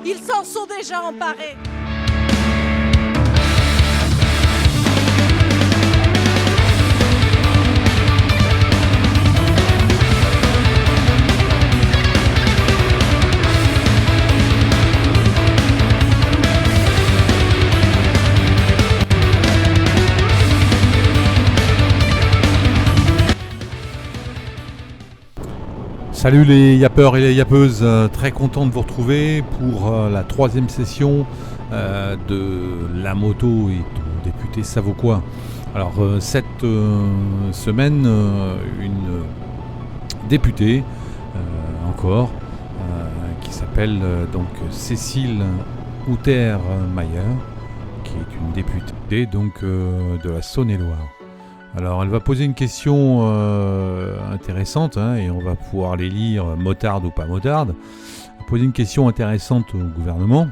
Ils s'en sont déjà emparés. Salut les yappeurs et les yappeuses, très content de vous retrouver pour la troisième session de La moto et ton député Savocois. Alors cette semaine, une députée encore qui s'appelle donc Cécile Outtermeier, qui est une députée donc de la Saône-et-Loire. Alors elle va poser une question intéressante et on va pouvoir les lire motarde ou pas motarde. Elle va poser une question intéressante au gouvernement.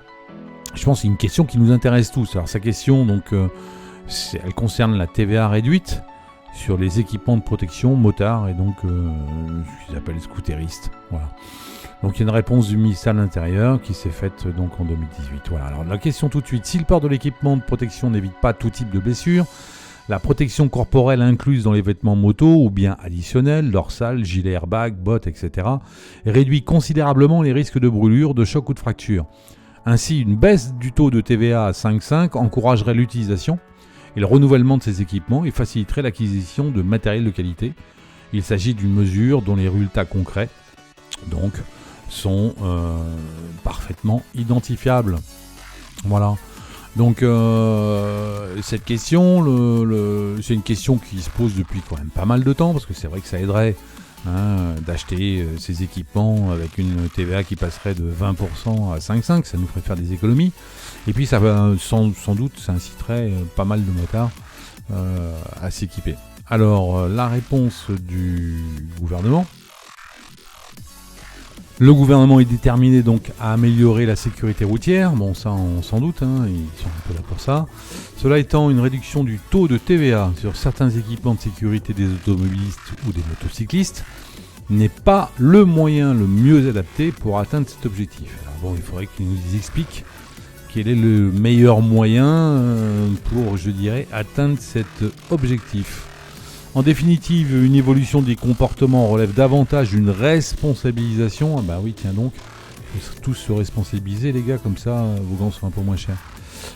Je pense que c'est une question qui nous intéresse tous. Alors sa question donc elle concerne la TVA réduite sur les équipements de protection motards et donc ce qu'ils appellent scooteristes. Voilà. Donc il y a une réponse du ministère de l'Intérieur qui s'est faite donc en 2018. Voilà. Alors la question tout de suite, si le port de l'équipement de protection n'évite pas tout type de blessure, la protection corporelle incluse dans les vêtements moto ou bien additionnelle, dorsale, gilet airbag, bottes, etc., réduit considérablement les risques de brûlure, de choc ou de fracture. Ainsi, une baisse du taux de TVA à 5,5 encouragerait l'utilisation et le renouvellement de ces équipements et faciliterait l'acquisition de matériel de qualité. Il s'agit d'une mesure dont les résultats concrets donc, sont parfaitement identifiables. Voilà. Donc cette question, c'est une question qui se pose depuis quand même pas mal de temps, parce que c'est vrai que ça aiderait d'acheter ces équipements avec une TVA qui passerait de 20% à 5,5, ça nous ferait faire des économies. Et puis ça va sans doute, ça inciterait pas mal de motards à s'équiper. Alors la réponse du gouvernement. Le gouvernement est déterminé donc à améliorer la sécurité routière, bon ça on s'en doute, ils sont un peu là pour ça. Cela étant, une réduction du taux de TVA sur certains équipements de sécurité des automobilistes ou des motocyclistes n'est pas le moyen le mieux adapté pour atteindre cet objectif. Alors bon, il faudrait qu'ils nous expliquent quel est le meilleur moyen pour, je dirais, atteindre cet objectif. En définitive, une évolution des comportements relève davantage d'une responsabilisation. Ah bah oui, tiens donc, il faut tous se responsabiliser les gars, comme ça vos gants sont un peu moins chers.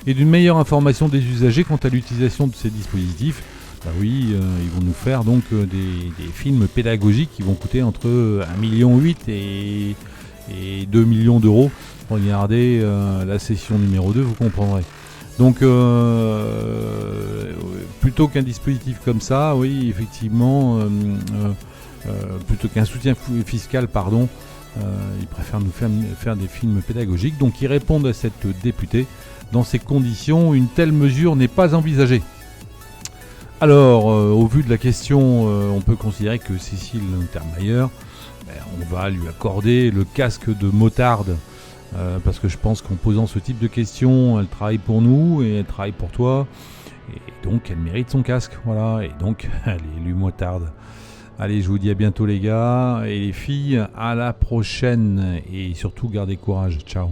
Et d'une meilleure information des usagers quant à l'utilisation de ces dispositifs. Bah oui, ils vont nous faire donc des films pédagogiques qui vont coûter entre 1,8 million et 2 millions d'euros. Regardez la session numéro 2, vous comprendrez. Donc, plutôt qu'un dispositif comme ça, oui, effectivement, plutôt qu'un soutien fiscal, ils préfèrent nous faire des films pédagogiques. Donc, ils répondent à cette députée. Dans ces conditions, une telle mesure n'est pas envisagée. Alors, au vu de la question, on peut considérer que Cécile Outtermeier, on va lui accorder le casque de motarde. Parce que je pense qu'en posant ce type de questions, elle travaille pour nous et elle travaille pour toi. Et donc, elle mérite son casque. Voilà. Et donc, elle est élue motarde. Allez, je vous dis à bientôt les gars et les filles. À la prochaine. Et surtout, gardez courage. Ciao.